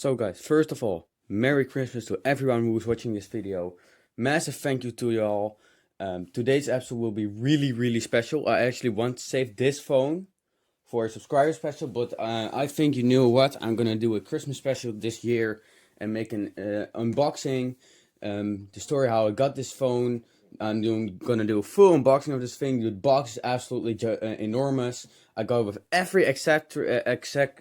So guys, first of all, Merry Christmas to everyone who's watching this video. Massive thank you to y'all. Today's episode will be really special. I actually want to save this phone for a subscriber special, but I think you know what? I'm gonna do a Christmas special this year and make an unboxing. The story how I got this phone. Gonna do a full unboxing of this thing. The box is absolutely enormous. I got it with every accessory except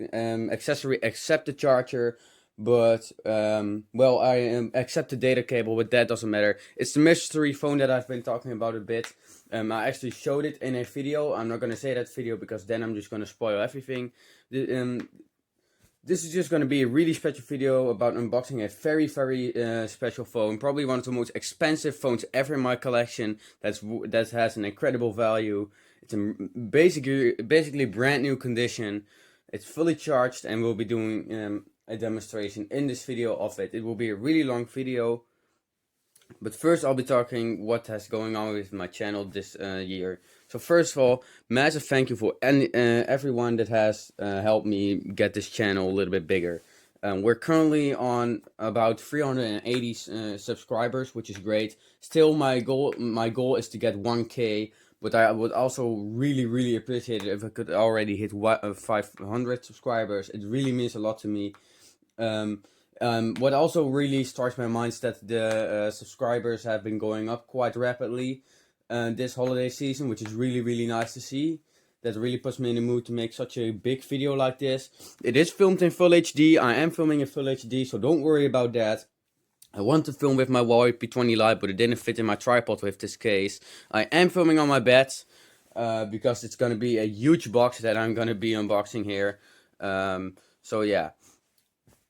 the charger. But well, I accept the data cable, but that doesn't matter. It's the mystery phone that I've been talking about a bit. I actually showed it in a video. I'm not gonna say that video because then I'm just gonna spoil everything. This is just gonna be a really special video about unboxing a very special phone. Probably one of the most expensive phones ever in my collection. That has an incredible value. It's in basically brand new condition. It's fully charged, and we'll be doing a demonstration in this video of it. It will be a really long video, but first I'll be talking what has going on with my channel this year. So first of all, massive thank you for everyone that has helped me get this channel a little bit bigger. We're currently on about 380 subscribers, which is great. Still, my goal is to get 1K. But I would also really appreciate it if I could already hit 500 subscribers. It really means a lot to me. What also really starts my mind is that the subscribers have been going up quite rapidly this holiday season, which is really nice to see. That really puts me in the mood to make such a big video like this. It is filmed in full HD. I am filming in full HD, so don't worry about that. I want to film with my Huawei P20 Lite, but it didn't fit in my tripod with this case. I am filming on my bed because it's going to be a huge box that I'm going to be unboxing here. So yeah.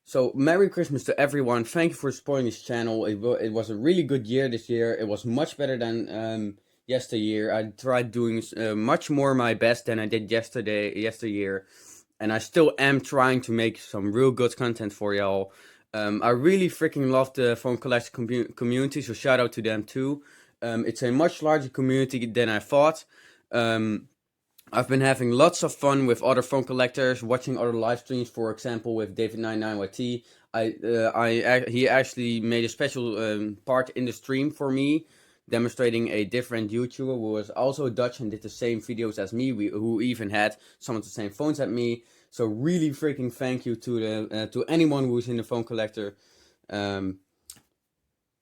So Merry Christmas to everyone. Thank you for supporting this channel. It was a really good year this year. It was much better than yesteryear. I tried doing much more my best than I did yesteryear. And I still am trying to make some real good content for y'all. I really freaking love the phone collection community, so shout out to them too. It's a much larger community than I thought. I've been having lots of fun with other phone collectors, watching other live streams, for example with David99YT. He actually made a special part in the stream for me, demonstrating a different YouTuber who was also Dutch and did the same videos as me, who even had some of the same phones as me. So really freaking thank you to anyone who's in the phone collector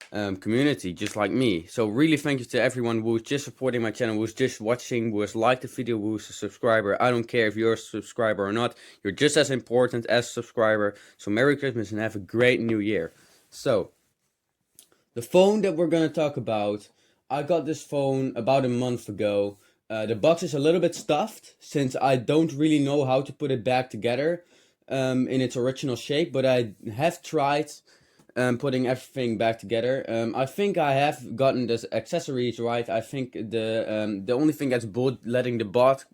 community, just like me. So really thank you to everyone who's just supporting my channel, who's just watching, who has liked the video, who's a subscriber. I don't care if you're a subscriber or not. You're just as important as a subscriber. So Merry Christmas and have a great new year. So, the phone that we're gonna talk about, I got this phone about a month ago. The box is a little bit stuffed since I don't really know how to put it back together in its original shape, but I have tried putting everything back together. I think I have gotten the accessories right. I think the only thing that's letting the box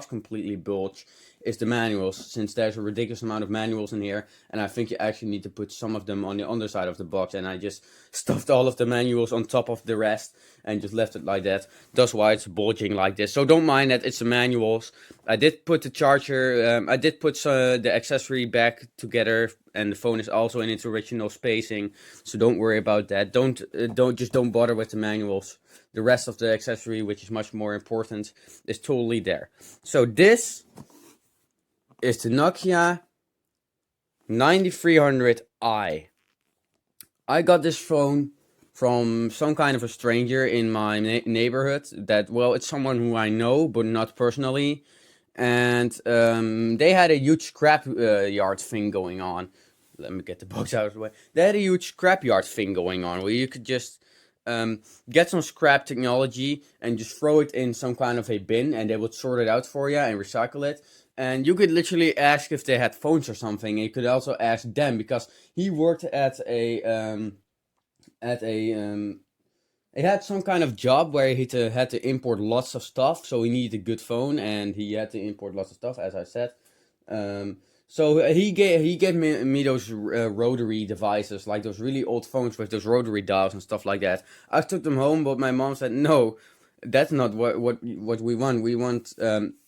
completely bulge is the manuals, since there's a ridiculous amount of manuals in here, and I think you actually need to put some of them on the underside of the box, and I just stuffed all of the manuals on top of the rest and just left it like that. That's why it's bulging like this. So don't mind that, it's the manuals. I did put the charger, I did put the accessory back together, and the phone is also in its original spacing, so don't worry about that. Don't bother with the manuals. The rest of the accessory, which is much more important, is totally there. So this is the Nokia 9300i. I got this phone from some kind of a stranger in my neighborhood. Well, it's someone who I know, but not personally. And they had a huge scrap yard thing going on. Let me get the box out of the way. They had a huge scrap yard thing going on where you could just get some scrap technology and just throw it in some kind of a bin, and they would sort it out for you and recycle it. And you could literally ask if they had phones or something. And you could also ask them, because he worked at he had some kind of job where he had to import lots of stuff, so he needed a good phone, and he had to import lots of stuff, as I said. So he gave me those rotary devices, like those really old phones with those rotary dials and stuff like that. I took them home, but my mom said, no, that's not what we want. We want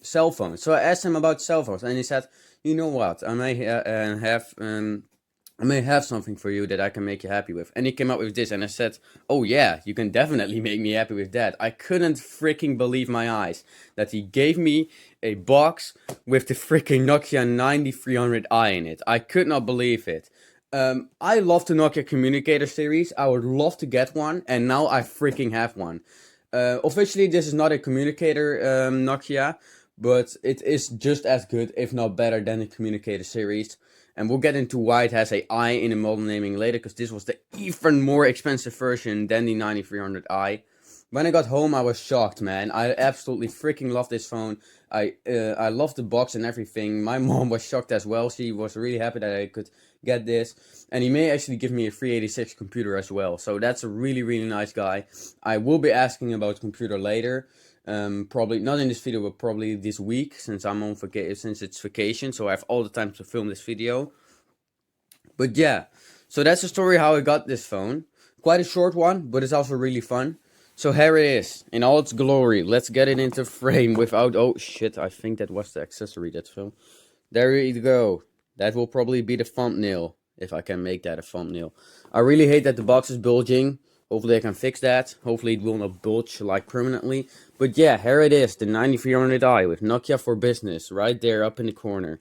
cell phones. So I asked him about cell phones, and he said, you know what, I may have I may have something for you that I can make you happy with. And he came up with this, and I said, oh yeah, you can definitely make me happy with that. I couldn't freaking believe my eyes that he gave me a box with the freaking Nokia 9300i in it. I could not believe it. I love the Nokia communicator series. I would love to get one, and now I freaking have one. Officially, this is not a communicator Nokia, but it is just as good, if not better, than the communicator series. And we'll get into why it has a I in the model naming later, because this was the even more expensive version than the 9300i. When I got home, I was shocked, man. I absolutely freaking love this phone. I love the box and everything. My mom was shocked as well. She was really happy that I could get this. And he may actually give me a 386 computer as well. So that's a really, really nice guy. I will be asking about the computer later. Probably not in this video, but probably this week, since I'm on vacation, since it's vacation, so I have all the time to film this video. But yeah, so that's the story how I got this phone. Quite a short one, but it's also really fun. So here it is, in all its glory. Let's get it into frame without... Oh shit, I think that was the accessory that film. There you go. That will probably be the thumbnail, if I can make that a thumbnail. I really hate that the box is bulging. Hopefully I can fix that. Hopefully it will not bulge like permanently. But yeah, here it is, the 9300i with Nokia for Business, right there up in the corner.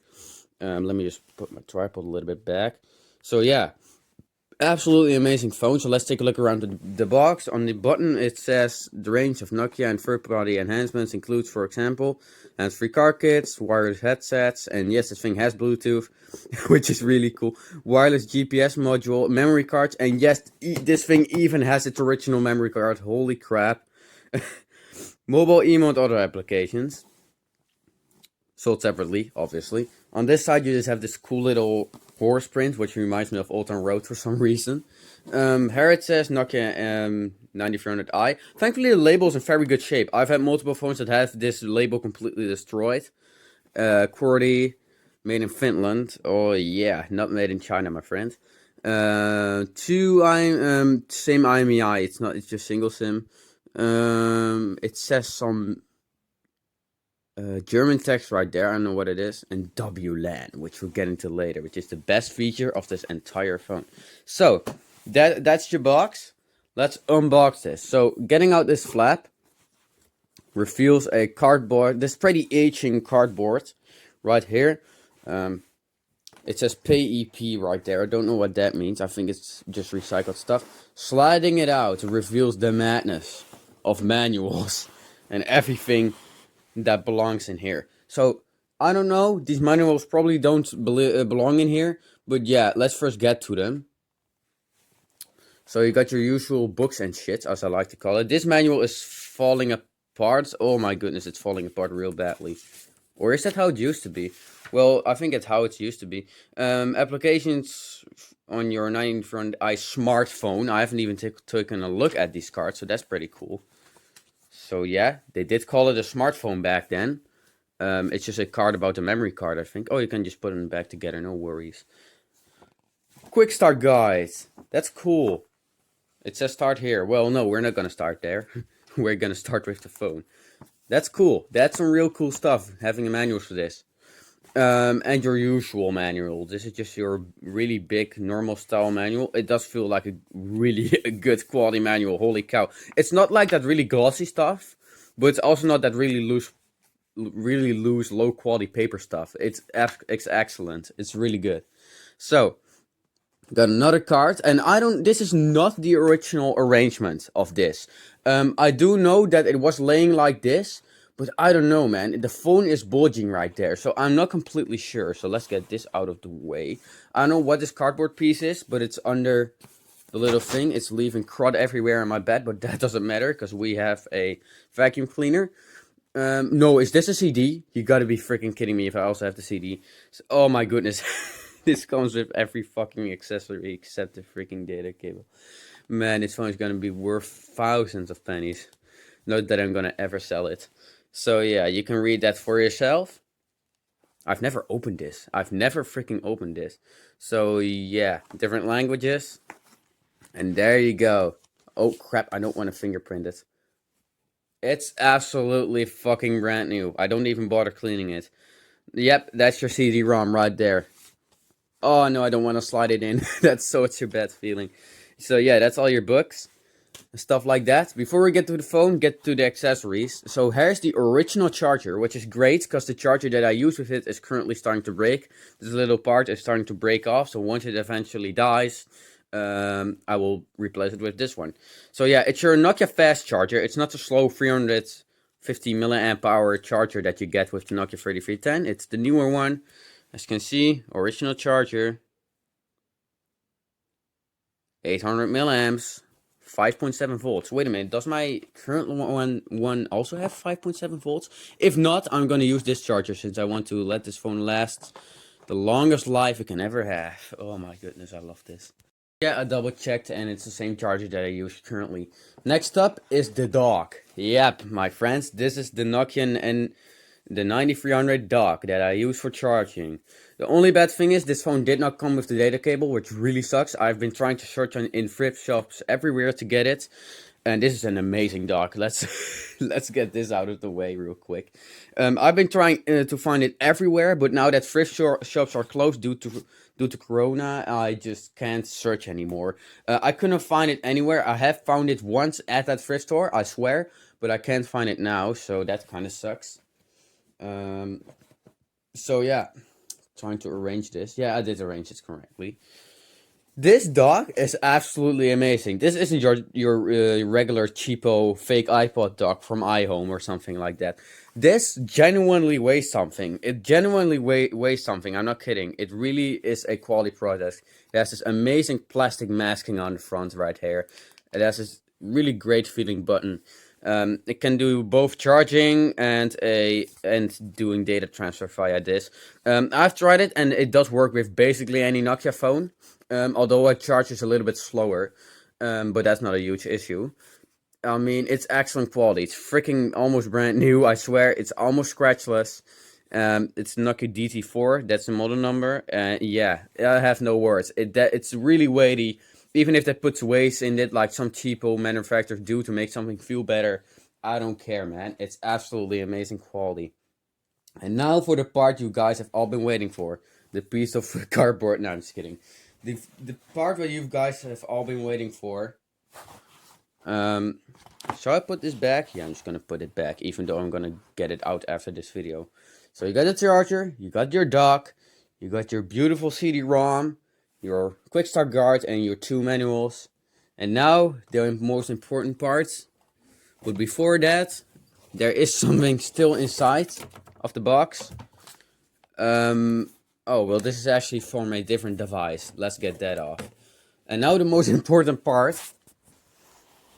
Let me just put my tripod a little bit back. So yeah, absolutely amazing phone. So let's take a look around the box. On the button it says the range of Nokia and third-party enhancements includes, for example, hands-free car kits, wireless headsets, and yes, this thing has Bluetooth, which is really cool. Wireless GPS module, memory cards, and yes, this thing even has its original memory card. Holy crap. Mobile emote other applications. Sold separately, obviously. On this side you just have this cool little horse print, which reminds me of Old Town Road for some reason. Here it says Nokia 9300i. Thankfully the label is in very good shape. I've had multiple phones that have this label completely destroyed. QWERTY, made in Finland. Oh yeah, not made in China, my friend. Same IMEI, it's just single SIM. It says some German text right there, I don't know what it is, and WLAN, which we'll get into later, which is the best feature of this entire phone. So, that's your box. Let's unbox this. So, getting out this flap reveals a cardboard, this pretty aging cardboard right here. It says PEP right there, I don't know what that means, I think it's just recycled stuff. Sliding it out reveals the madness of manuals and everything that belongs in here. So I don't know, these manuals probably don't belong in here, but yeah, let's first get to them. So you got your usual books and shit, as I like to call it. This manual is falling apart. Oh my goodness, it's falling apart real badly. Or is that how it used to be? Well, I think it's how it used to be. Applications on your 9300i smartphone. I haven't even taken a look at these cards, so that's pretty cool. So yeah, they did call it a smartphone back then. It's just a card about the memory card, I think. Oh, you can just put them back together, no worries. Quick start guide. That's cool. It says start here. Well, no, we're not gonna start there. We're gonna start with the phone. That's cool. That's some real cool stuff, having a manual for this. And your usual manual. This is just your really big, normal style manual. It does feel like a really good quality manual. Holy cow. It's not like that really glossy stuff, but it's also not that really loose, low quality paper stuff. It's excellent. It's really good. So, got another card, and this is not the original arrangement of this. I do know that it was laying like this, but I don't know, man. The phone is bulging right there, so I'm not completely sure. So let's get this out of the way. I don't know what this cardboard piece is, but it's under the little thing. It's leaving crud everywhere in my bed, but that doesn't matter, because we have a vacuum cleaner. No, is this a CD? You gotta be freaking kidding me if I also have the CD. So, oh my goodness. This comes with every fucking accessory except the freaking data cable. Man, this phone is gonna be worth thousands of pennies. Not that I'm gonna ever sell it. So yeah, you can read that for yourself. I've never opened this. I've never freaking opened this. So yeah, different languages. And there you go. Oh crap, I don't want to fingerprint it. It's absolutely fucking brand new. I don't even bother cleaning it. Yep, that's your CD-ROM right there. Oh no, I don't want to slide it in. That's such a bad feeling. So yeah, that's all your books. Stuff like that. Before we get to the phone, get to the accessories. So here's the original charger, which is great because the charger that I use with it is currently starting to break. This little part is starting to break off, so once it eventually dies, I will replace it with this one. So yeah, it's your Nokia fast charger. It's not the slow 350 milliamp hour charger that you get with the Nokia 3310. It's the newer one. As you can see, original charger, 800 milliamps. 5.7 volts. Wait a minute, does my current one also have 5.7 volts? If not, I'm gonna use this charger since I want to let this phone last the longest life it can ever have. Oh my goodness, I love this. Yeah, I double checked and it's the same charger that I use currently. Next up is the dock. Yep, my friends, this is the Nokia and the 9300 dock that I use for charging. The only bad thing is this phone did not come with the data cable, which really sucks. I've been trying to search in thrift shops everywhere to get it. And this is an amazing dock. Let's let's get this out of the way real quick. I've been trying to find it everywhere, but now that thrift shops are closed due to Corona, I just can't search anymore. I couldn't find it anywhere. I have found it once at that thrift store, I swear, but I can't find it now, so that kind of sucks. So yeah, trying to arrange this. Yeah, I did arrange it correctly. This dock is absolutely amazing. This isn't your regular cheapo fake iPod dock from iHome or something like that. This genuinely weighs something. It genuinely weighs something. I'm not kidding. It really is a quality product. It has this amazing plastic masking on the front right here. It has this really great feeling button. It can do both charging and doing data transfer via this. I've tried it and it does work with basically any Nokia phone. Although it charges a little bit slower, but that's not a huge issue. I mean, it's excellent quality. It's freaking almost brand new. I swear, it's almost scratchless. It's Nokia DT4. That's the model number. Yeah, I have no words. It's really weighty. Even if that puts weights in it, like some cheapo manufacturers do to make something feel better, I don't care, man. It's absolutely amazing quality. And now for the part you guys have all been waiting for. The piece of cardboard. No, I'm just kidding. The part where you guys have all been waiting for. Shall I put this back? Yeah, I'm just gonna put it back, even though I'm gonna get it out after this video. So you got the charger, you got your dock, you got your beautiful CD-ROM, your quick start guard, and your two manuals. And now the most important parts. But before that, there is something still inside of the box. Oh, well, this is actually from a different device. Let's get that off. And now the most important part.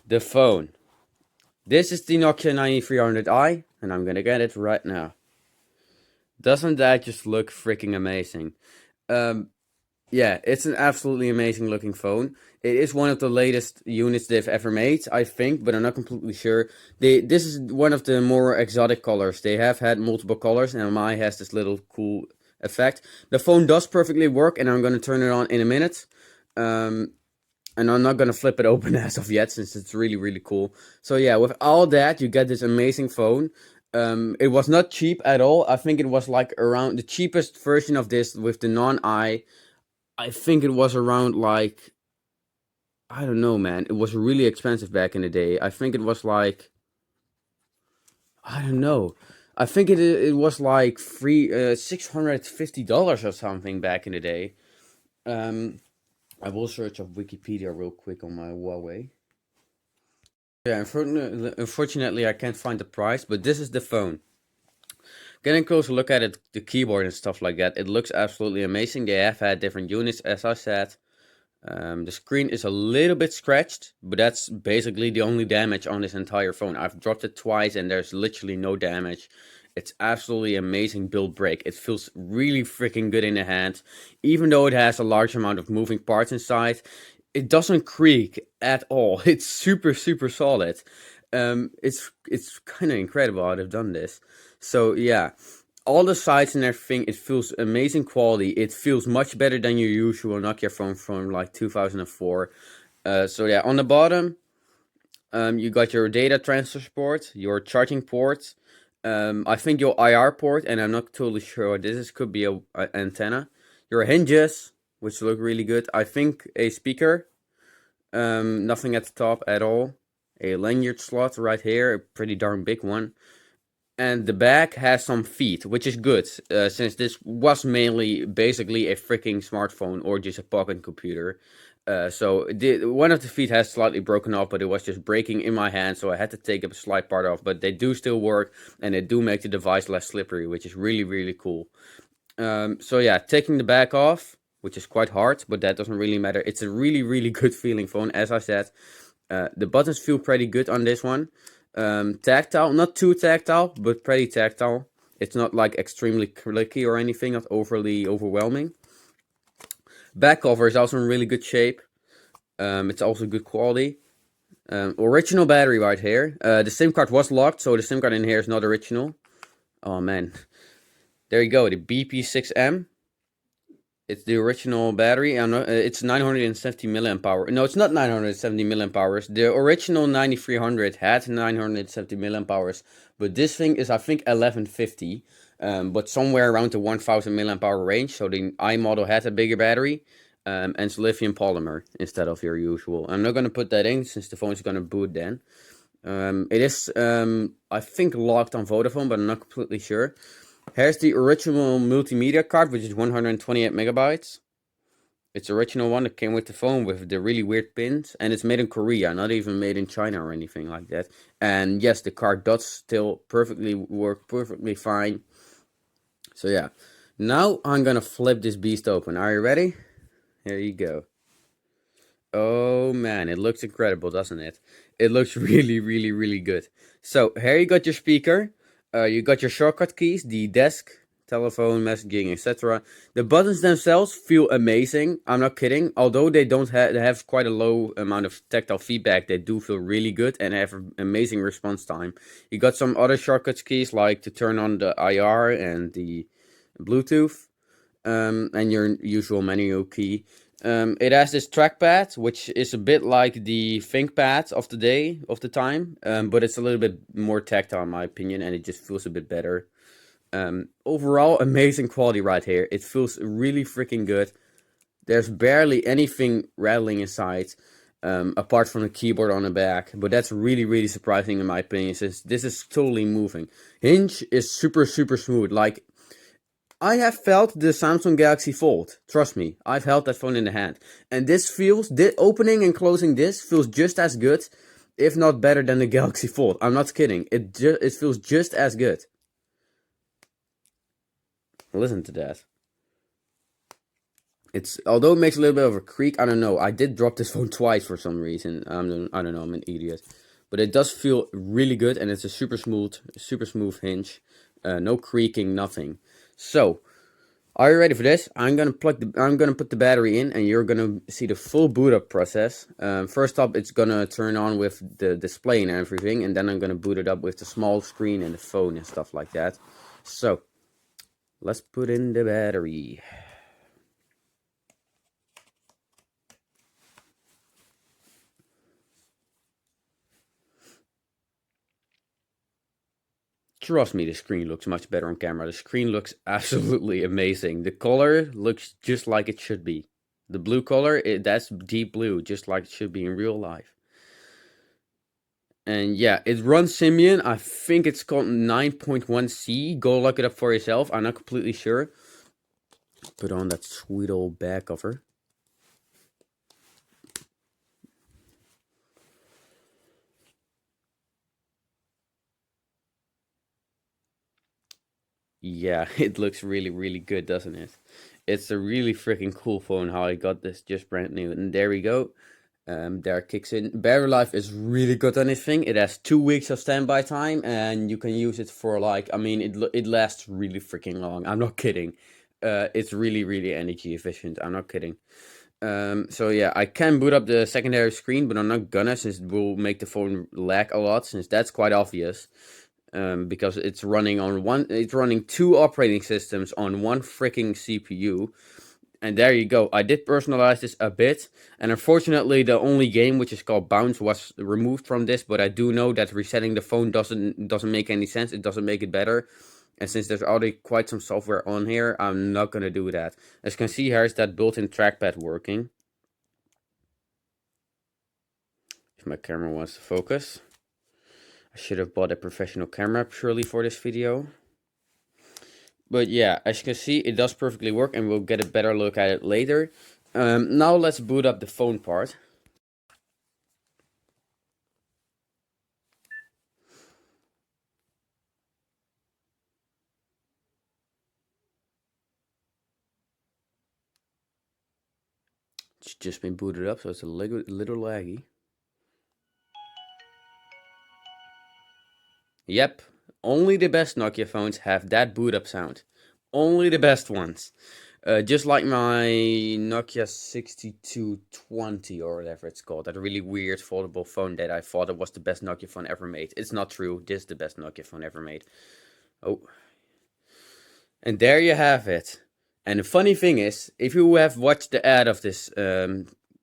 The phone. This is the Nokia 9300i, and I'm gonna get it right now. Doesn't that just look freaking amazing? Yeah, it's an absolutely amazing looking phone. It is one of the latest units they've ever made, I think, but I'm not completely sure. This is one of the more exotic colors. They have had multiple colors, and mine has this little cool effect. The phone does perfectly work, and I'm going to turn it on in a minute. And I'm not going to flip it open as of yet, since it's really, really cool. So yeah, with all that, you get this amazing phone. It was not cheap at all. I think it was like around the cheapest version of this with the non-I. I think it was around like, I don't know, man. It was really expensive back in the day. I think it was like, I don't know. I think it was like $650 or something back in the day. I will search up Wikipedia real quick on my Huawei. Yeah, unfortunately I can't find the price, but this is the phone. Getting a closer look at it, the keyboard and stuff like that, it looks absolutely amazing. They have had different units, as I said. The screen is a little bit scratched, but that's basically the only damage on this entire phone. I've dropped it twice and there's literally no damage. It's absolutely amazing build break. It feels really freaking good in the hand. Even though it has a large amount of moving parts inside, it doesn't creak at all. It's super, super solid. It's kind of incredible how they've done this. So yeah, all the sides and everything, it feels amazing quality. It feels much better than your usual Nokia phone from like 2004. So yeah, on the bottom, you got your data transfer port, your charging port, I think your IR port, and I'm not totally sure what this is. Could be a antenna. Your hinges, which look really good. I think a speaker, nothing at the top at all. A lanyard slot right here, a pretty darn big one. And the back has some feet, which is good, since this was mainly basically a freaking smartphone or just a pocket computer. So one of the feet has slightly broken off, but it was just breaking in my hand, so I had to take a slight part off. But they do still work, and they do make the device less slippery, which is really, really cool. So yeah, taking the back off, which is quite hard, but that doesn't really matter. It's a really, really good feeling phone, as I said. The buttons feel pretty good on this one. Tactile, not too tactile, but pretty tactile. It's not like extremely clicky or anything, not overly overwhelming. Back cover is also in really good shape. It's also good quality. Original battery right here. The SIM card was locked, so the SIM card in here is not original. Oh man. There you go, the BP6M. It's the original battery. It's 970 milliamp hour. No, it's not 970 milliamp hours. The original 9300 had 970 milliamp hours, but this thing is, I think, 1150. But somewhere around the 1000 milliamp hour range. So the i model had a bigger battery, and it's lithium polymer instead of your usual. I'm not gonna put that in since the phone is gonna boot then. It is, I think, locked on Vodafone, but I'm not completely sure. Here's the original multimedia card, which is 128 megabytes. It's the original one that came with the phone with the really weird pins. And it's made in Korea, not even made in China or anything like that. And yes, the card does still work perfectly fine. So yeah, now I'm gonna flip this beast open. Are you ready? Here you go. Oh man, it looks incredible, doesn't it? It looks really, really, really good. So here you got your speaker. You got your shortcut keys, the desk, telephone, messaging, etc. The buttons themselves feel amazing. I'm not kidding. Although they don't have quite a low amount of tactile feedback, they do feel really good and have an amazing response time. You got some other shortcut keys like to turn on the IR and the Bluetooth, and your usual menu key. It has this trackpad, which is a bit like the ThinkPad of the time, but it's a little bit more tactile in my opinion, and it just feels a bit better. Overall, amazing quality right here. It feels really freaking good. There's barely anything rattling inside, apart from the keyboard on the back, but that's really, really surprising in my opinion, since this is totally moving. Hinge is super, super smooth. Like, I have felt the Samsung Galaxy Fold. Trust me, I've held that phone in the hand. And opening and closing this feels just as good, if not better than the Galaxy Fold. I'm not kidding. It feels just as good. Listen to that. Although it makes a little bit of a creak, I don't know. I did drop this phone twice for some reason. I don't know, I'm an idiot. But it does feel really good, and it's a super smooth hinge. No creaking, nothing. So, are you ready for this? I'm gonna put the battery in, and you're gonna see the full boot up process. First up, it's gonna turn on with the display and everything, and then I'm gonna boot it up with the small screen and the phone and stuff like that. So, let's put in the battery. Trust me, the screen looks much better on camera. The screen looks absolutely amazing. The color looks just like it should be. The blue color, that's deep blue, just like it should be in real life. And yeah, it runs Symbian. I think it's called 9.1C. Go look it up for yourself. I'm not completely sure. Put on that sweet old back cover. Yeah, it looks really, really good, doesn't it? It's a really freaking cool phone how I got this just brand new. And there we go. There it kicks in. Battery life is really good on this thing. It has 2 weeks of standby time, and you can use it for like, I mean, it lasts really freaking long. I'm not kidding. It's really, really energy efficient. I'm not kidding. So yeah, I can boot up the secondary screen, but I'm not gonna, since it will make the phone lag a lot, since that's quite obvious. Because it's running two operating systems on one freaking CPU. And there you go. I did personalize this a bit, and unfortunately the only game, which is called Bounce, was removed from this, but I do know that resetting the phone doesn't make any sense. It doesn't make it better. And since there's already quite some software on here, I'm not gonna do that. As you can see, here's that built-in trackpad working. If my camera wants to focus. I should have bought a professional camera purely for this video. But yeah, as you can see, it does perfectly work, and we'll get a better look at it later. Now let's boot up the phone part. It's just been booted up, so it's a little laggy. Yep, only the best Nokia phones have that boot up sound. Only the best ones. Just like my Nokia 6220 or whatever it's called. That really weird foldable phone that I thought it was the best Nokia phone ever made. It's not true. This is the best Nokia phone ever made. Oh. And there you have it. And the funny thing is, if you have watched the ad of this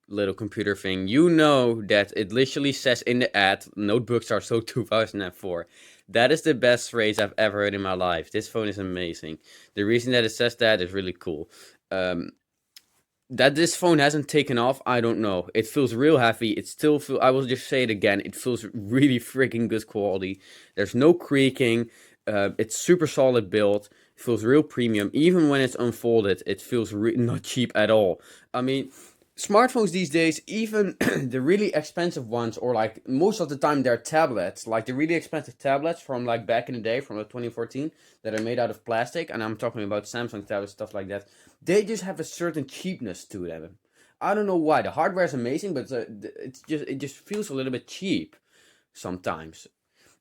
little computer thing, you know that it literally says in the ad, notebooks are so 2004. That is the best phrase I've ever heard in my life. This phone is amazing. The reason that it says that is really cool. That this phone hasn't taken off, I don't know. It feels real heavy. It still feels, I will just say it again, it feels really freaking good quality. There's no creaking. It's super solid build. It feels real premium. Even when it's unfolded, it feels not cheap at all. I mean, smartphones these days, even the really expensive ones, or like most of the time they're tablets, like the really expensive tablets from like back in the day, from 2014, that are made out of plastic, and I'm talking about Samsung tablets, stuff like that. They just have a certain cheapness to them. I don't know why. The hardware is amazing, but it just feels a little bit cheap sometimes.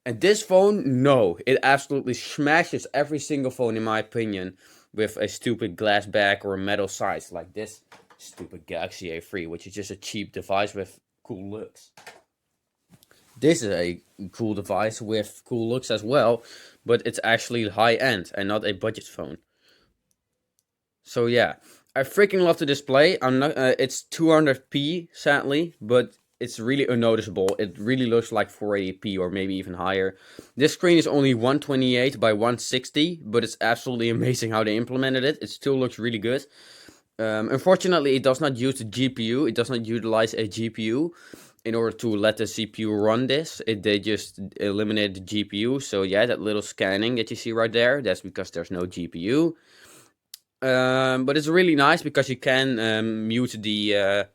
And this phone, no, it absolutely smashes every single phone in my opinion with a stupid glass back or a metal sides like this stupid Galaxy A3, which is just a cheap device with cool looks. This is a cool device with cool looks as well, but it's actually high end and not a budget phone. So yeah, I freaking love the display. I'm not. It's 200p sadly, but it's really unnoticeable. It really looks like 480p or maybe even higher. This screen is only 128 by 160, but it's absolutely amazing how they implemented it. It still looks really good. Unfortunately, it does not use the GPU. It does not utilize a GPU in order to let the CPU run this. They just eliminated the GPU. So yeah, that little scanning that you see right there, that's because there's no GPU. But it's really nice because you can mute the...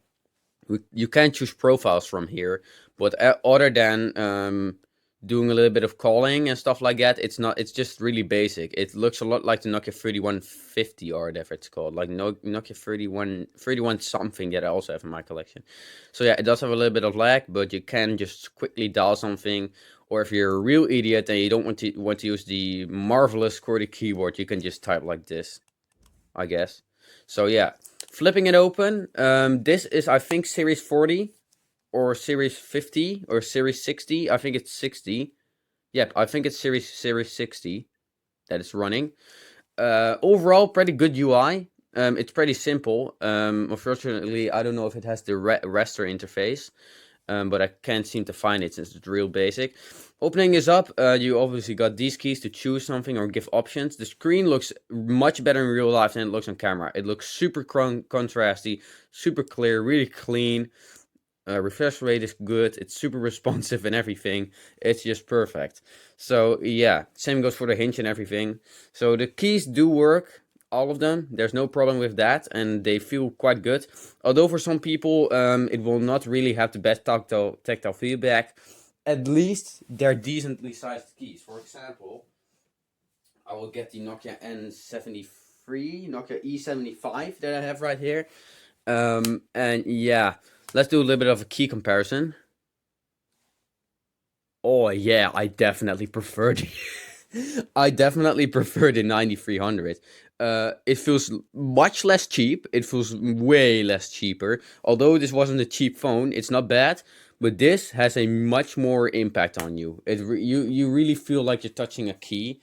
you can choose profiles from here. But other than doing a little bit of calling and stuff like that, it's just really basic. It looks a lot like the Nokia 3150 or whatever it's called, like Nokia 31 something that I also have in my collection. So yeah, it does have a little bit of lag, but you can just quickly dial something, or if you're a real idiot and you don't want to use the marvelous QWERTY keyboard, you can just type like this, I guess. So yeah, flipping it open, this is I think Series 40 or Series 50 or Series 60. I think it's 60. Yep, I think it's Series 60 that is running. Overall, pretty good UI. It's pretty simple. Unfortunately, I don't know if it has the raster interface, but I can't seem to find it since it's real basic. Opening this up, you obviously got these keys to choose something or give options. The screen looks much better in real life than it looks on camera. It looks super contrasty, super clear, really clean. Refresh rate is good. It's super responsive and everything. It's just perfect. So yeah, same goes for the hinge and everything. So the keys do work, all of them. There's no problem with that, and they feel quite good. Although for some people, it will not really have the best tactile feedback. At least they're decently sized keys. For example, I will get the Nokia N73, Nokia E75 that I have right here. And yeah, let's do a little bit of a key comparison. Oh yeah, I definitely prefer the I definitely prefer the 9300. It feels much less cheap. It feels way less cheaper. Although this wasn't a cheap phone, it's not bad. But this has a much more impact on you. You really feel like you're touching a key.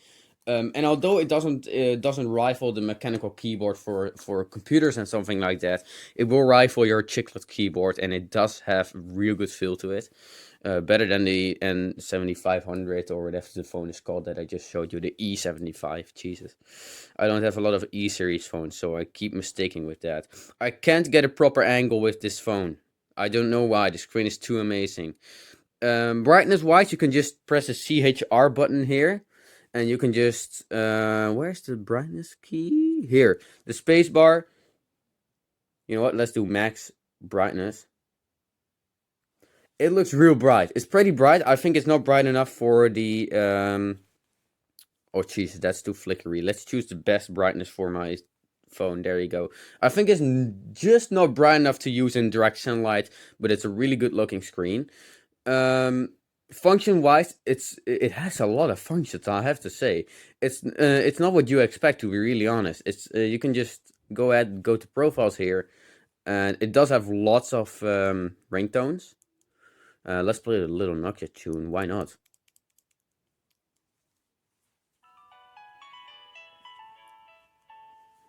And although it doesn't rival the mechanical keyboard for computers and something like that, it will rival your chiclet keyboard, and it does have a real good feel to it. Better than the N7500 or whatever the phone is called that I just showed you, the E75. Jesus, I don't have a lot of E series phones, so I keep mistaking with that. I can't get a proper angle with this phone. I don't know why. The screen is too amazing. Brightness wise, you can just press the CHR button here, and you can just where's the brightness key? Here, the space bar. You know what? Let's do max brightness. It looks real bright. It's pretty bright. I think it's not bright enough for the oh jeez, that's too flickery. Let's choose the best brightness for my phone. There you go. I think it's just not bright enough to use in direct sunlight, but it's a really good looking screen. Function wise, it has a lot of functions, I have to say. It's not what you expect, to be really honest. It's you can just go ahead, go to profiles here, and it does have lots of ringtones. Let's play a little Nokia tune, why not?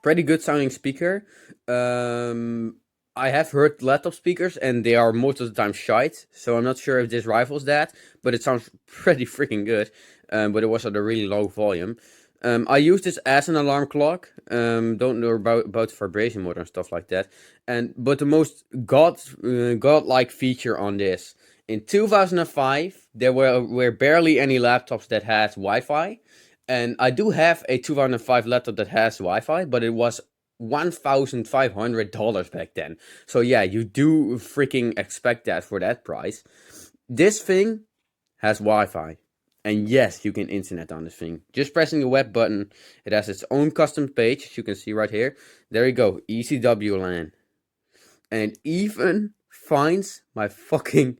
Pretty good sounding speaker. I have heard laptop speakers, and they are most of the time shite, so I'm not sure if this rivals that, but it sounds pretty freaking good. But it was at a really low volume. I use this as an alarm clock. Don't know about vibration mode and stuff like that. But the most godlike feature on this, in 2005, there were barely any laptops that had Wi-Fi. And I do have a 2005 laptop that has Wi-Fi, but it was $1,500 back then. So yeah, you do freaking expect that for that price. This thing has Wi-Fi. And yes, you can internet on this thing. Just pressing the web button, it has its own custom page, as you can see right here. There you go, ECW LAN. And it even finds my fucking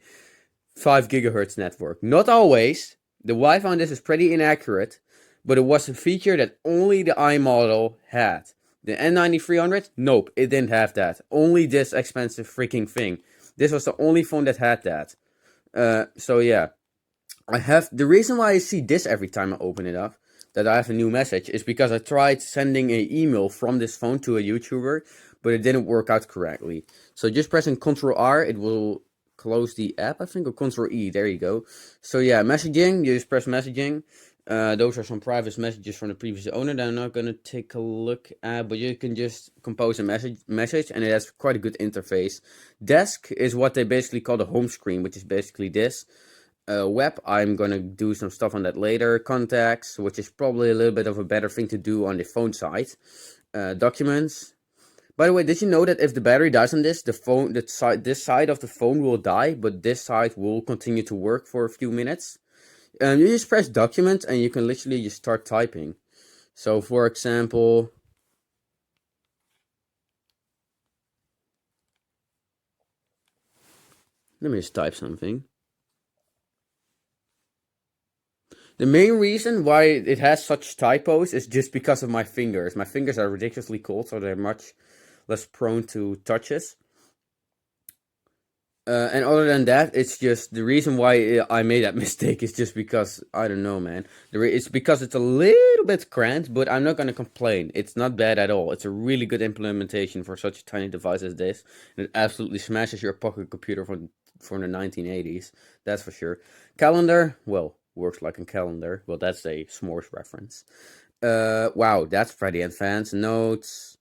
5 gigahertz network. Not always. The Wi-Fi on this is pretty inaccurate, but it was a feature that only the i model had. The N9300, nope, it didn't have that. Only this expensive freaking thing. This was the only phone that had that. So yeah. The reason why I see this every time I open it up, that I have a new message, is because I tried sending an email from this phone to a YouTuber, but it didn't work out correctly. So just pressing Ctrl R, it will close the app, I think, or Ctrl E, there you go. So yeah, messaging, you just press messaging. Those are some private messages from the previous owner that I'm not going to take a look at, but you can just compose a message, and it has quite a good interface. Desk is what they basically call the home screen, which is basically this. Web, I'm going to do some stuff on that later. Contacts, which is probably a little bit of a better thing to do on the phone side. Documents. By the way, did you know that if the battery dies on this, this side of the phone will die, but this side will continue to work for a few minutes? You just press document and you can literally just start typing. So for example, let me just type something. The main reason why it has such typos is just because of my fingers. My fingers are ridiculously cold, so they're much less prone to touches. And other than that, it's just the reason why I made that mistake is just because, I don't know, man. It's because it's a little bit cramped, but I'm not going to complain. It's not bad at all. It's a really good implementation for such a tiny device as this. And it absolutely smashes your pocket computer from the 1980s. That's for sure. Calendar, well, works like a calendar. Well, that's a s'mores reference. Wow, that's pretty advanced. Notes.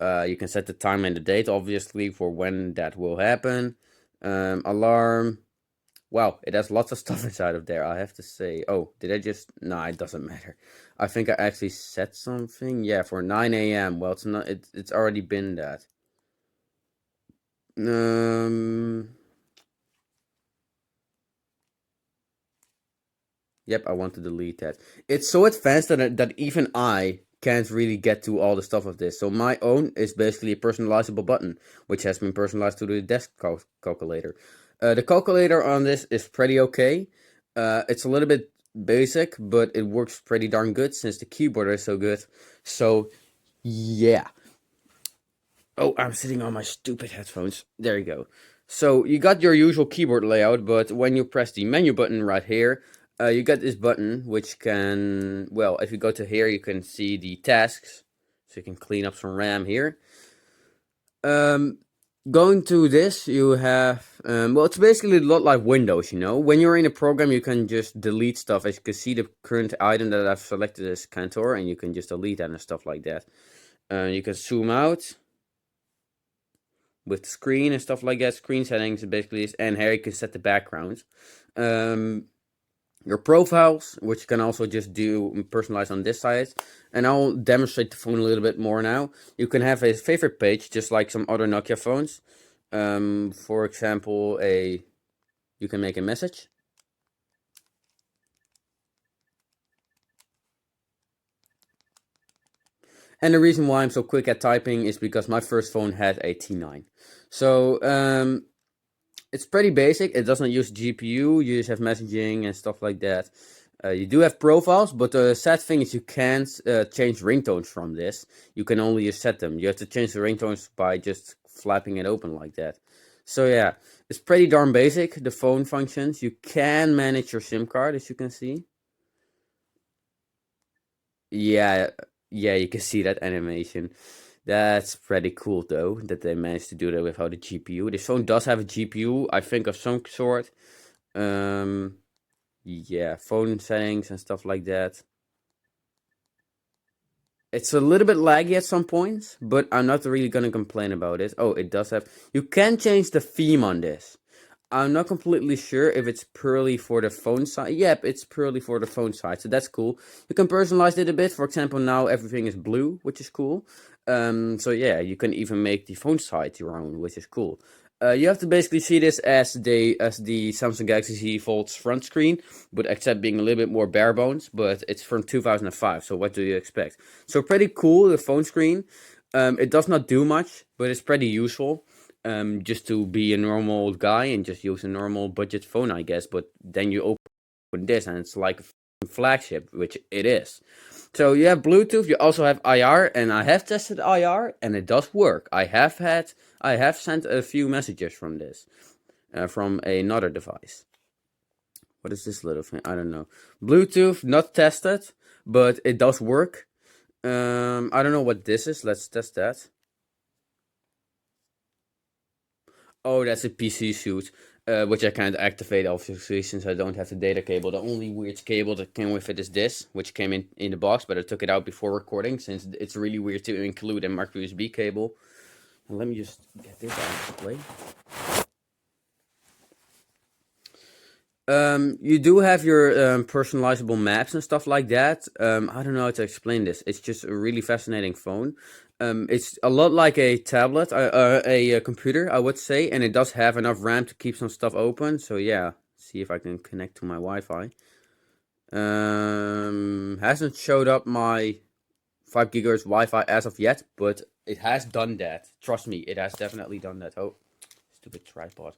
You can set the time and the date, obviously, for when that will happen. Alarm. Wow, it has lots of stuff inside of there, I have to say. Oh, did I just... Nah, it doesn't matter. I think I actually set something. Yeah, for 9 a.m. Well, it's already been that. Yep, I want to delete that. It's so advanced that even I can't really get to all the stuff of this. So my own is basically a personalizable button, which has been personalized to the desk calculator. The calculator on this is pretty okay. It's a little bit basic, but it works pretty darn good since the keyboard is so good. So, yeah. Oh, I'm sitting on my stupid headphones. There you go. So, you got your usual keyboard layout, but when you press the menu button right here, you got this button which can, well, if you go to here, you can see the tasks, so you can clean up some RAM here. Going to this, you have, well, it's basically a lot like Windows, you know. When you're in a program, you can just delete stuff. As you can see, the current item that I've selected is Cantor, and you can just delete that and stuff like that. You can zoom out with the screen and stuff like that. Screen settings basically is, and here you can set the background. Your profiles, which you can also just do personalize on this side. And I'll demonstrate the phone a little bit more now. You can have a favorite page, just like some other Nokia phones. For example, you can make a message. And the reason why I'm so quick at typing is because my first phone had a T9. So, it's pretty basic. It doesn't use GPU. You just have messaging and stuff like that. You do have profiles, but the sad thing is you can't change ringtones from this. You can only just set them. You have to change the ringtones by just flapping it open like that. So yeah, it's pretty darn basic, the phone functions. You can manage your SIM card, as you can see. Yeah, yeah, you can see that animation. That's pretty cool though, that they managed to do that without a GPU. This phone does have a GPU, I think, of some sort. Yeah, phone settings and stuff like that. It's a little bit laggy at some points, but I'm not really gonna complain about it. Oh, it does have. You can change the theme on this. I'm not completely sure if it's purely for the phone side. Yep, it's purely for the phone side, so that's cool. You can personalize it a bit. For example, now everything is blue, which is cool. So yeah, you can even make the phone side your own, which is cool. You have to basically see this as the Samsung Galaxy Z Fold's front screen, but except being a little bit more bare bones. But it's from 2005, so what do you expect? So pretty cool, the phone screen. It does not do much, but it's pretty useful. Just to be a normal guy and just use a normal budget phone, I guess. But then you open this and it's like a flagship, which it is. So you have Bluetooth, you also have IR, and I have tested IR and it does work. I have sent a few messages from this, from another device. What is this little thing? I don't know. Bluetooth, not tested, but it does work. I don't know what this is. Let's test that. Oh, that's a PC suit, which I can't activate obviously since I don't have the data cable. The only weird cable that came with it is this, which came in the box, but I took it out before recording since it's really weird to include a micro USB cable. And let me just get this out of the way. You do have your personalizable maps and stuff like that. I don't know how to explain this. It's just a really fascinating phone. It's a lot like a tablet, a computer, I would say, and it does have enough RAM to keep some stuff open. So yeah, see if I can connect to my Wi-Fi. Hasn't showed up my 5 gigahertz Wi-Fi as of yet, but it has done that. Trust me, it has definitely done that. Oh, stupid tripod.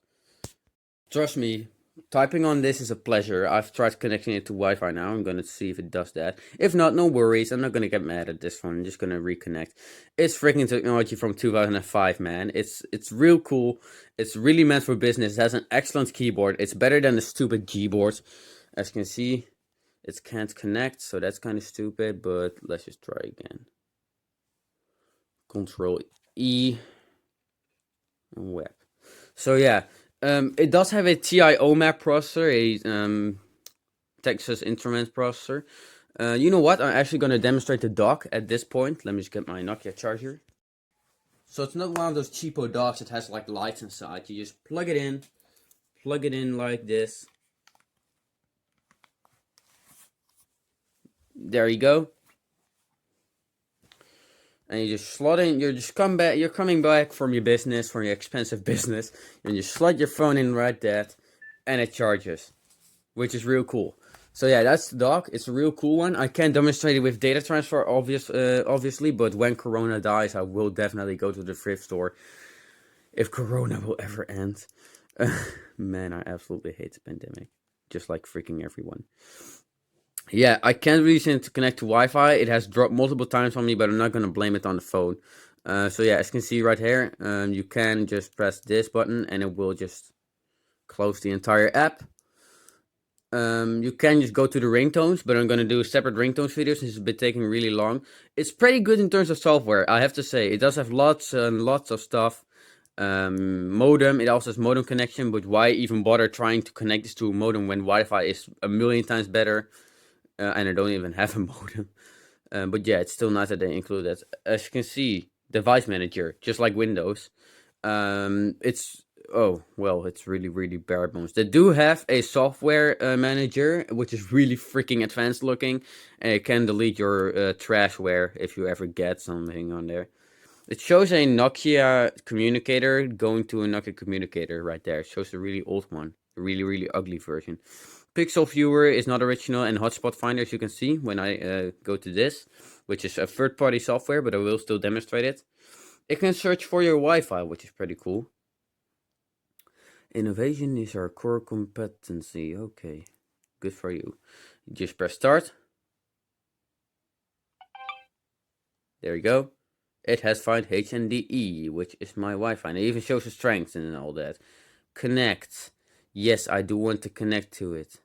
Trust me, typing on this is a pleasure. I've tried connecting it to Wi-Fi now. I'm gonna see if it does that. If not, no worries. I'm not gonna get mad at this one. I'm just gonna reconnect. It's freaking technology from 2005, man. It's real cool. It's really meant for business. It has an excellent keyboard. It's better than the stupid Gboard. As you can see, it can't connect, so that's kind of stupid. But let's just try again. Control E and web. So yeah. It does have a TI OMAP processor, a Texas Instruments processor. You know what? I'm actually going to demonstrate the dock at this point. Let me just get my Nokia charger. So it's not one of those cheapo docks that has like lights inside. You just plug it in like this. There you go. And you just slot in, you're coming back from your business, from your expensive business, and you slot your phone in right there, and it charges, which is real cool. So yeah, that's the dock. It's a real cool one. I can't demonstrate it with data transfer, obviously, but when Corona dies, I will definitely go to the thrift store, if Corona will ever end. Man, I absolutely hate the pandemic, just like freaking everyone. Yeah, I can't really seem to connect to Wi-Fi. It has dropped multiple times on me, but I'm not going to blame it on the phone. So yeah, as you can see right here, you can just press this button and it will just close the entire app. You can just go to the ringtones, but I'm gonna do a separate ringtones video since it's been taking really long. It's pretty good in terms of software, I have to say. It does have lots and lots of stuff. Modem, it also has modem connection, but why even bother trying to connect this to a modem when Wi-Fi is a million times better? And I don't even have a modem. But yeah, it's still nice that they include that. As you can see, device manager, just like Windows. It's oh well, it's really bare bones. They do have a software manager, which is really freaking advanced looking, and it can delete your trashware if you ever get something on there. It shows a Nokia communicator going to a Nokia communicator right there. It shows the really old one, the really ugly version. Pixel Viewer is not original, and Hotspot Finder, as you can see when I go to this, which is a third-party software, but I will still demonstrate it. It can search for your Wi-Fi, which is pretty cool. Innovation is our core competency. Okay, good for you. Just press start. There you go. It has found HNDE, which is my Wi-Fi. And it even shows the strength and all that. Connect. Yes, I do want to connect to it.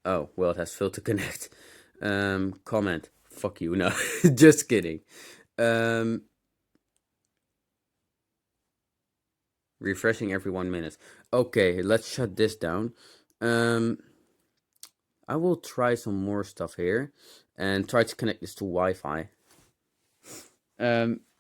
Oh, well, it has failed to connect. Comment. Fuck you. No, just kidding. Refreshing every 1 minute. Okay, let's shut this down. I will try some more stuff here and try to connect this to Wi-Fi.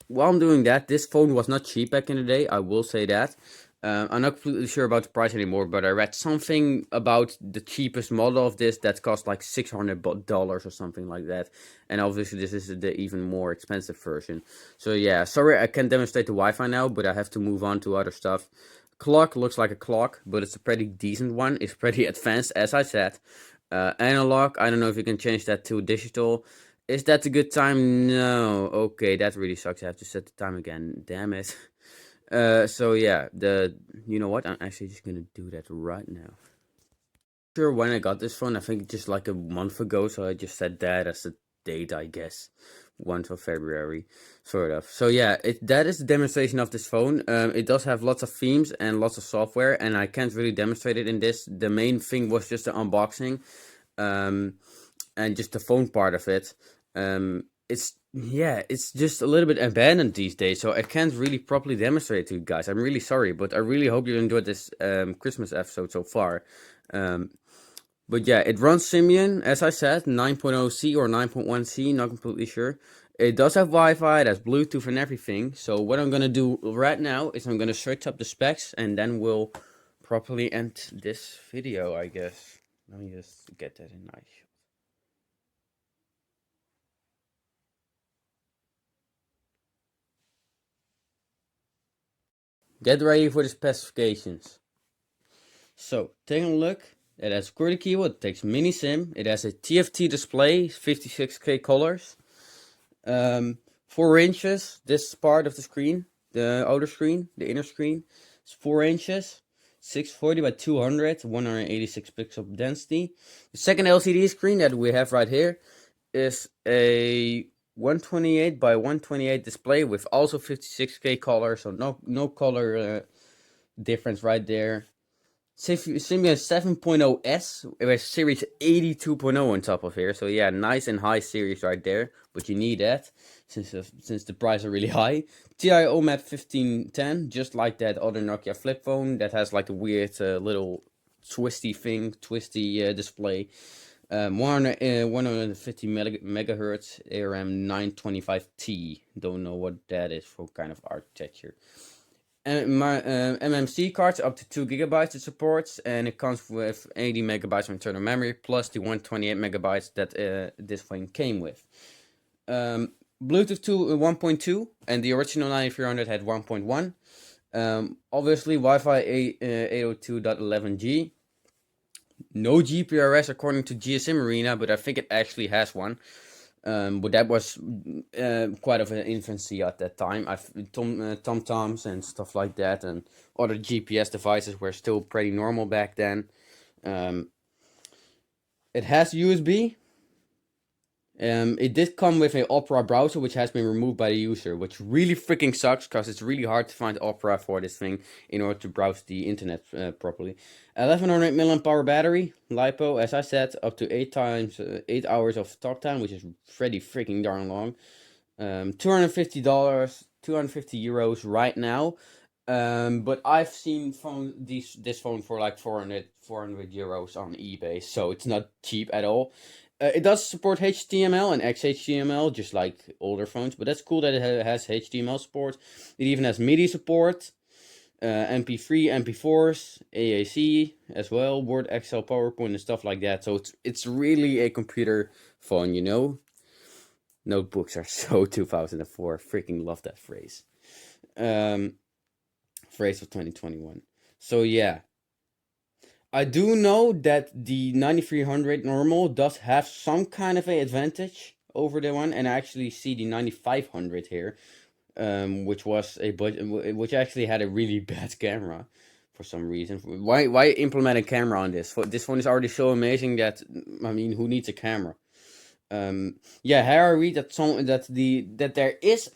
While I'm doing that, this phone was not cheap back in the day, I will say that. I'm not completely sure about the price anymore, but I read something about the cheapest model of this that cost like $600 or something like that. And obviously this is the even more expensive version. So yeah, sorry I can't demonstrate the Wi-Fi now, but I have to move on to other stuff. Clock looks like a clock, but it's a pretty decent one. It's pretty advanced, as I said. Analog, I don't know if you can change that to digital. Is that a good time? No. Okay, that really sucks. I have to set the time again. Damn it. So yeah, you know what? I'm actually just gonna do that right now. Sure, when I got this phone, I think just like a month ago, so I just set that as the date, I guess. 1st of February, sort of. So yeah, that is the demonstration of this phone. It does have lots of themes and lots of software, and I can't really demonstrate it in this. The main thing was just the unboxing, and just the phone part of it. It's just a little bit abandoned these days, so I can't really properly demonstrate it to you guys. I'm really sorry, but I really hope you enjoyed this Christmas episode so far. But yeah, it runs Symbian, as I said, 9.0C or 9.1C, not completely sure. It does have Wi-Fi, it has Bluetooth and everything. So what I'm gonna do right now is I'm gonna search up the specs and then we'll properly end this video, I guess. Let me just get that in nice. Get ready for the specifications. So, taking a look, it has a QWERTY keyboard, it takes mini SIM, it has a TFT display, 56K colors, 4 inches, this part of the screen, the outer screen, the inner screen, is 4 inches, 640 by 200, 186 pixel density. The second LCD screen that we have right here is a 128 by 128 display with also 56K color, so no color difference right there. Symbian 7.0S with series 82.0 on top of here, so yeah, nice and high series right there, but you need that since the price are really high. TI OMAP 1510, just like that other Nokia flip phone that has like a weird little twisty display. 150 megahertz ARM 925T. Don't know what that is for kind of architecture. And my MMC cards up to 2 gigabytes it supports, and it comes with 80 megabytes of internal memory plus the 128 megabytes that this phone came with. Bluetooth 1.2, and the original 9300 had 1.1. Obviously Wi-Fi 802.11g. No GPRS according to GSM Arena, but I think it actually has one. But that was quite of an infancy at that time. TomToms and stuff like that, and other GPS devices were still pretty normal back then. It has USB. It did come with a Opera browser, which has been removed by the user, which really freaking sucks because it's really hard to find Opera for this thing in order to browse the internet properly. 1100 milliamp hour battery, LiPo, as I said, up to 8 hours of talk time, which is pretty freaking darn long. $250, 250 euros right now. But I've seen this phone for like 400 euros on eBay, so it's not cheap at all. It does support HTML and XHTML, just like older phones, but that's cool that it has HTML support. It even has MIDI support, MP3, MP4s, AAC as well, Word, Excel, PowerPoint, and stuff like that. So it's really a computer phone, you know? Notebooks are so 2004. Freaking love that phrase. Phrase of 2021. So yeah. I do know that the 9300 normal does have some kind of a advantage over the one, and I actually see the 9500 here, which was which actually had a really bad camera for some reason. Why implement a camera on this? This phone is already so amazing that, I mean, who needs a camera? Yeah, here I read that there is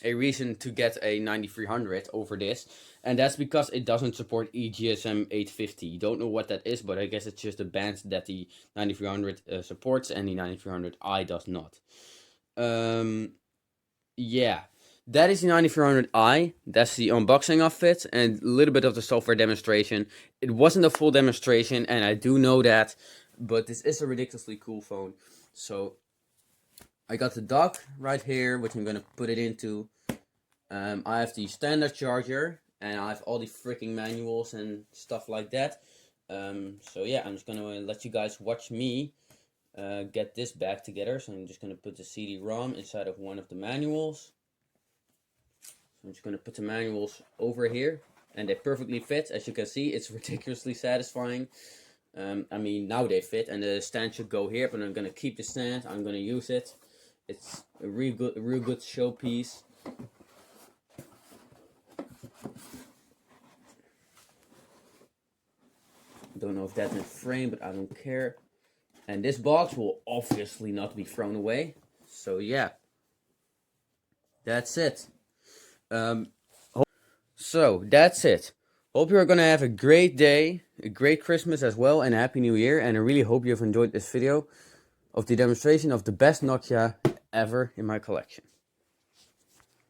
a reason to get a 9300 over this, and that's because it doesn't support eGSM 850. Don't know what that is, but I guess it's just a band that the 9300 supports and the 9300i does not. Yeah, that is the 9300i. That's the unboxing of it and a little bit of the software demonstration. It wasn't a full demonstration, and I do know that, but this is a ridiculously cool phone. So I got the dock right here, which I'm gonna put it into. I have the standard charger, and I have all the freaking manuals and stuff like that. So yeah, I'm just gonna let you guys watch me get this back together. So I'm just gonna put the CD-ROM inside of one of the manuals. So I'm just gonna put the manuals over here, and they perfectly fit. As you can see, it's ridiculously satisfying. I mean, now they fit, and the stand should go here, but I'm gonna keep the stand. I'm gonna use it. It's a real good showpiece. Don't know if that's in frame, but I don't care. And this box will obviously not be thrown away. So yeah, that's it. So that's it. Hope you're gonna have a great day, a great Christmas as well, and a Happy New Year. And I really hope you've enjoyed this video of the demonstration of the best Nokia ever in my collection.